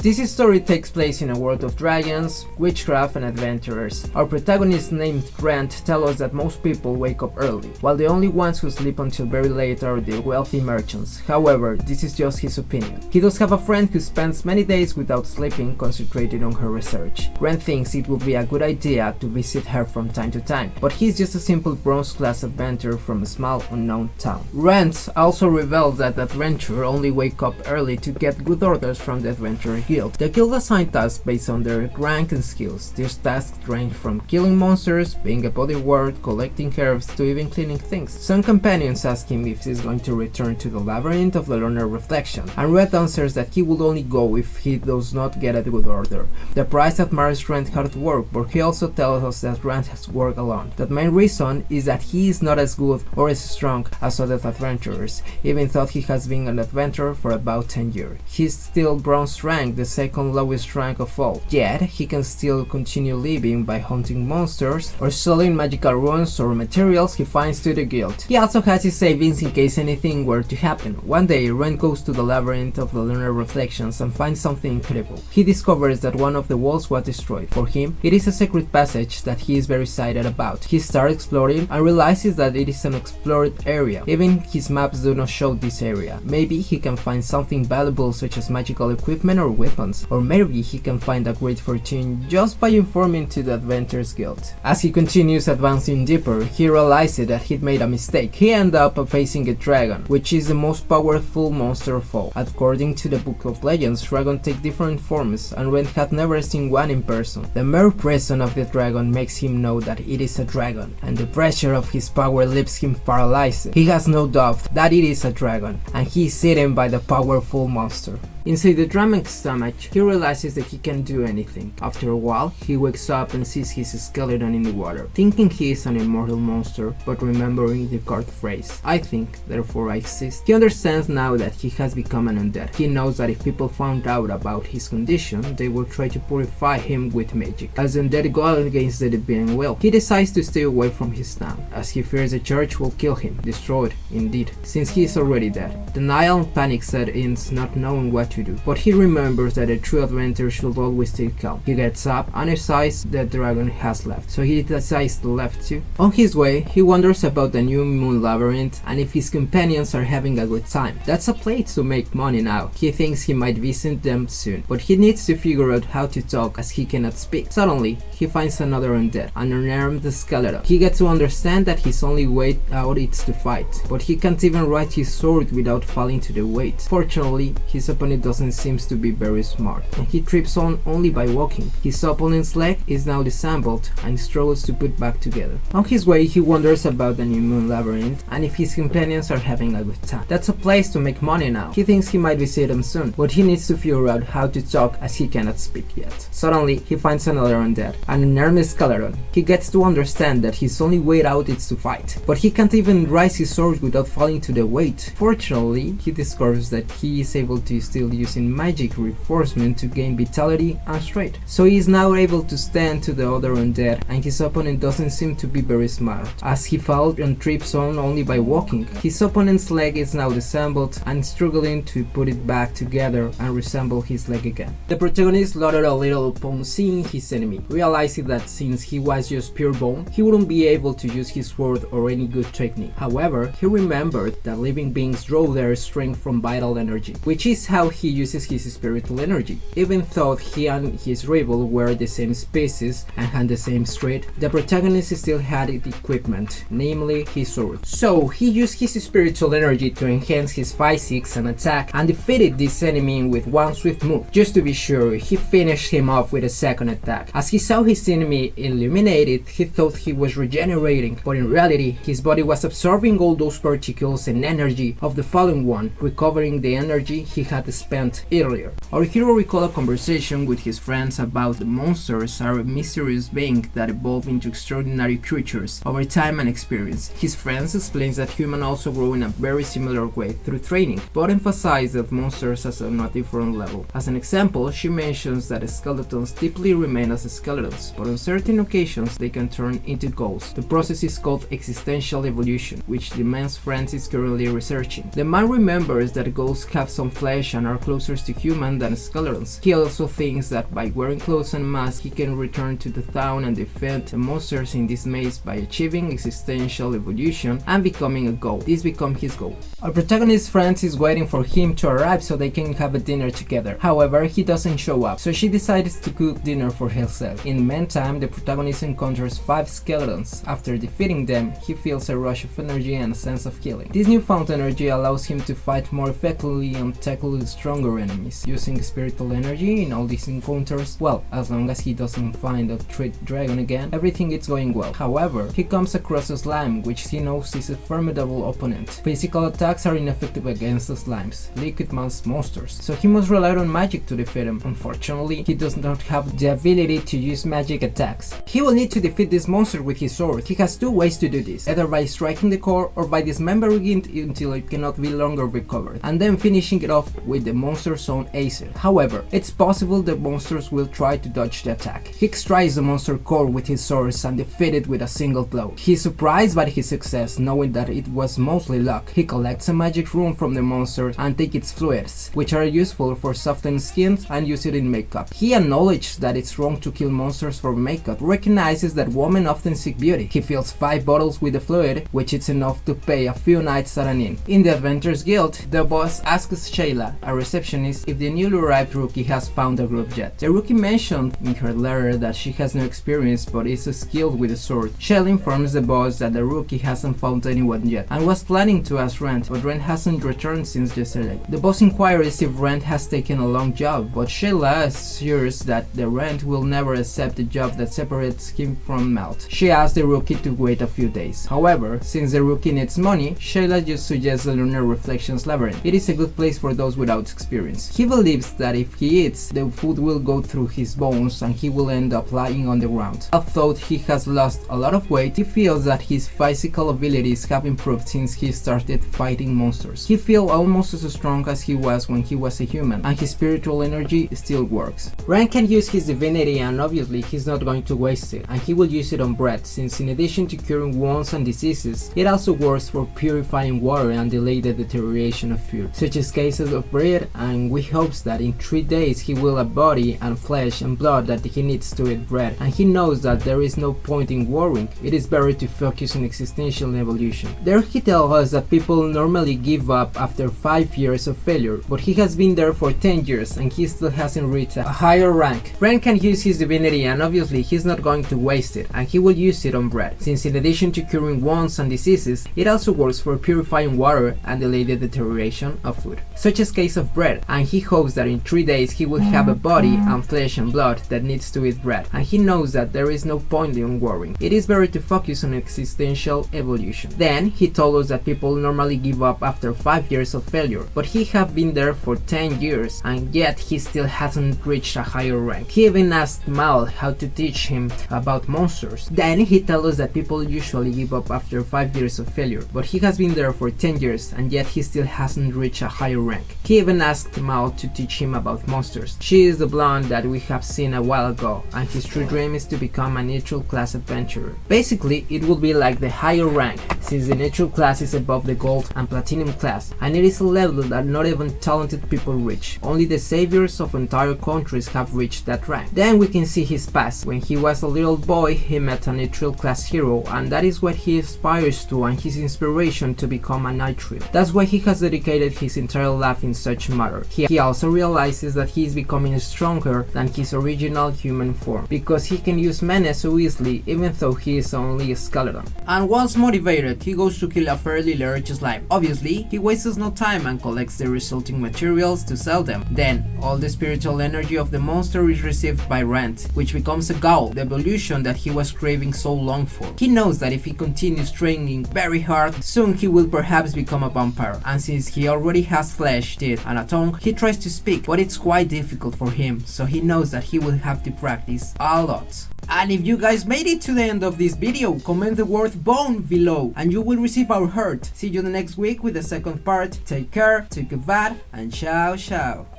This story takes place in a world of dragons, witchcraft and adventurers. Our protagonist named Grant tells us that most people wake up early, while the only ones who sleep until very late are the wealthy merchants. However, this is just his opinion. He does have a friend who spends many days without sleeping concentrating on her research. Grant thinks it would be a good idea to visit her from time to time, but he's just a simple bronze class adventurer from a small unknown town. Grant also reveals that adventurers only wake up early to get good orders from the Adventurer Guild. The guild assigns tasks based on their rank and skills. These tasks range from killing monsters, being a bodyguard, collecting herbs, to even cleaning things. Some companions ask him if he's going to return to the Labyrinth of the Lunar Reflection, and Red answers that he will only go if he does not get a good order. The priest admires Grant's hard work, but he also tells us that Grant has worked alone. The main reason is that he is not as good or as strong as other adventurers, even though he has been an adventurer for about 10 years. He's still bronze rank, the second lowest rank of all, yet he can still continue living by hunting monsters or selling magical runes or materials he finds to the guild. He also has his savings in case anything were to happen. One day, Ren goes to the Labyrinth of the Lunar Reflections and finds something incredible. He discovers that one of the walls was destroyed. For him, it is a secret passage that he is very excited about. He starts exploring and realizes that it is an explored area. Even his maps do not show this area. Maybe he can find something valuable such as magical equipment or weapons, or maybe he can find a great fortune just by informing to the Adventurers Guild. As he continues advancing deeper, he realizes that he'd made a mistake. He ended up facing a dragon, which is the most powerful monster of all. According to the Book of Legends, dragons take different forms, and Ren had never seen one in person. The mere presence of the dragon makes him know that it is a dragon, and the pressure of his power leaves him paralyzed. He has no doubt that it is a dragon, and he is eaten by the powerful monster. Inside the dragon's stomach, he realizes that he can do anything. After a while, he wakes up and sees his skeleton in the water, thinking he is an immortal monster, but remembering the card phrase, "I think, therefore I exist." He understands now that he has become an undead. He knows that if people found out about his condition, they will try to purify him with magic. As the undead go against the divine will, he decides to stay away from his town, as he fears the church will kill him, destroyed, indeed, since he is already dead. Denial and panic set in, not knowing what to do, but he remembers that a true adventurer should always stay calm. He gets up and decides that the dragon has left, so he decides to left too. On his way, he wonders about the new moon labyrinth and if his companions are having a good time. That's a place to make money now. He thinks he might visit them soon, but he needs to figure out how to talk as he cannot speak. Suddenly, he finds another undead, an unarmed skeleton. He gets to understand that his only way out is to fight, but he can't even ride his sword without falling to the weight. Fortunately, his opponent doesn't seem to be very smart, and he trips on only by walking. His opponent's leg is now disassembled and struggles to put back together. On his way, he wonders about the new moon labyrinth and if his companions are having a good time. That's a place to make money now. He thinks he might visit them soon, but he needs to figure out how to talk as he cannot speak yet. Suddenly, he finds another undead, an unarmed skeleton. He gets to understand that his only way out is to fight, but he can't even raise his sword without falling to the weight. Fortunately, he discovers that he is able to still using magic reinforcement to gain vitality and strength, so he is now able to stand to the other undead, and his opponent doesn't seem to be very smart, as he falls and trips on only by walking. His opponent's leg is now disassembled and struggling to put it back together and resemble his leg again. The protagonist loaded a little upon seeing his enemy, realizing that since he was just pure bone, he wouldn't be able to use his sword or any good technique. However, he remembered that living beings draw their strength from vital energy, which is how he uses his spiritual energy. Even though he and his rival were the same species and had the same strength, the protagonist still had the equipment, namely his sword. So he used his spiritual energy to enhance his physics and attack, and defeated this enemy with one swift move. Just to be sure, he finished him off with a second attack. As he saw his enemy eliminated, he thought he was regenerating, but in reality, his body was absorbing all those particles and energy of the fallen one, recovering the energy he had spent earlier. Our hero recalled a conversation with his friends about the monsters are a mysterious being that evolve into extraordinary creatures over time and experience. His friends explains that humans also grow in a very similar way through training, but emphasize that monsters are on a different level. As an example, she mentions that skeletons typically remain as skeletons, but on certain occasions they can turn into ghosts. The process is called existential evolution, which the man's friend is currently researching. The man remembers that ghosts have some flesh and are closer to human than than skeletons. He also thinks that by wearing clothes and masks he can return to the town and defeat the monsters in this maze by achieving existential evolution and becoming a god. This becomes his goal. Our protagonist's friend is waiting for him to arrive so they can have a dinner together. However, he doesn't show up, so she decides to cook dinner for herself. In the meantime, the protagonist encounters 5 skeletons. After defeating them, he feels a rush of energy and a sense of healing. This newfound energy allows him to fight more effectively and tackle stronger enemies. Using spiritual energy in all these encounters, well, as long as he doesn't find a treat dragon again, everything is going well. However, he comes across a slime which he knows is a formidable opponent. Physical attacks are ineffective against the slimes, liquid mass monsters, so he must rely on magic to defeat them. Unfortunately, he does not have the ability to use magic attacks. He will need to defeat this monster with his sword. He has 2 ways to do this, either by striking the core or by dismembering it until it cannot be longer recovered, and then finishing it off with the monster's own acid. However, it's possible the monsters will try to dodge the attack. He strikes the monster core with his swords and defeats it with a single blow. He is surprised by his success, knowing that it was mostly luck. He collects a magic rune from the monster and takes its fluids, which are useful for softening skins, and use it in makeup. He acknowledges that it's wrong to kill monsters for makeup, recognizes that women often seek beauty. He fills 5 bottles with the fluid, which is enough to pay a few nights at an inn. In the Adventurers Guild, the boss asks Shayla, a receptionist, if the newly arrived rookie has found a group yet. The rookie mentioned in her letter that she has no experience but is skilled with a sword. Shayla informs the boss that the rookie hasn't found anyone yet and was planning to ask Rent, but Rent hasn't returned since yesterday. The boss inquires if Rent has taken a long job, but Shayla assures that the Rent will never accept a job that separates him from Melt. She asks the rookie to wait a few days. However, since the rookie needs money, Shayla just suggests the Lunar Reflections Labyrinth. It is a good place for those without experience. He believes that if he eats, the food will go through his bones and he will end up lying on the ground. Although he has lost a lot of weight, he feels that his physical abilities have improved since he started fighting monsters. He feels almost as strong as he was when he was a human, and his spiritual energy still works. Ren can use his divinity, and obviously he's not going to waste it, and he will use it on bread, since in addition to curing wounds and diseases, it also works for purifying water and delay the deterioration of food, such as cases of bread, and we hopes that in 3 days he will have body and flesh and blood that he needs to eat bread, and he knows that there is no point in worrying. It is better to focus on existential evolution. There he tells us that people normally give up after 5 years of failure, but he has been there for 10 years and he still hasn't reached a higher rank. Ren can use his divinity, and obviously he's not going to waste it, and he will use it on bread, since in addition to curing wounds and diseases, it also works for purifying water and delay the deterioration of food, such as case of bread, and he hopes that in 3 days he will have a body and flesh and blood that needs to eat bread, and he knows that there is no point in worrying. It is better to focus on existential evolution. Then he told us that people normally give up after 5 years of failure, but he have been there for 10 years and yet he still hasn't reached a higher rank. He even asked Mal how to teach him about monsters. Then he tells us that people usually give up after 5 years of failure, but he has been there for 10 years and yet he still hasn't reached a higher rank. He even asked Mal to teach him about monsters. She is the blonde that we have seen a while ago, and his true dream is to become a neutral class adventurer. Basically, it will be like the higher rank, since the neutral class is above the gold and platinum class, and it is a level that not even talented people reach. Only the saviors of entire countries have reached that rank. Then we can see his past. When he was a little boy, he met a neutral class hero, and that is what he aspires to and his inspiration to become a nitrile. That's why he has dedicated his entire life in such matter. He also realizes that he is becoming stronger than his original human form, because he can use mana so easily even though he is only a skeleton. And once motivated, he goes to kill a fairly large slime. Obviously, he wastes no time and collects the resulting materials to sell them. Then, all the spiritual energy of the monster is received by Rent, which becomes a ghoul, the evolution that he was craving so long for. He knows that if he continues training very hard, soon he will perhaps become a vampire, and since he already has flesh, teeth and a tongue, he tries to speak, but it's quite difficult for him, so he knows that he will have to practice a lot. And if you guys made it to the end of this video, comment the word bone below and you will receive our heart. See you the next week with the second part. Take care, take a bath, and ciao ciao.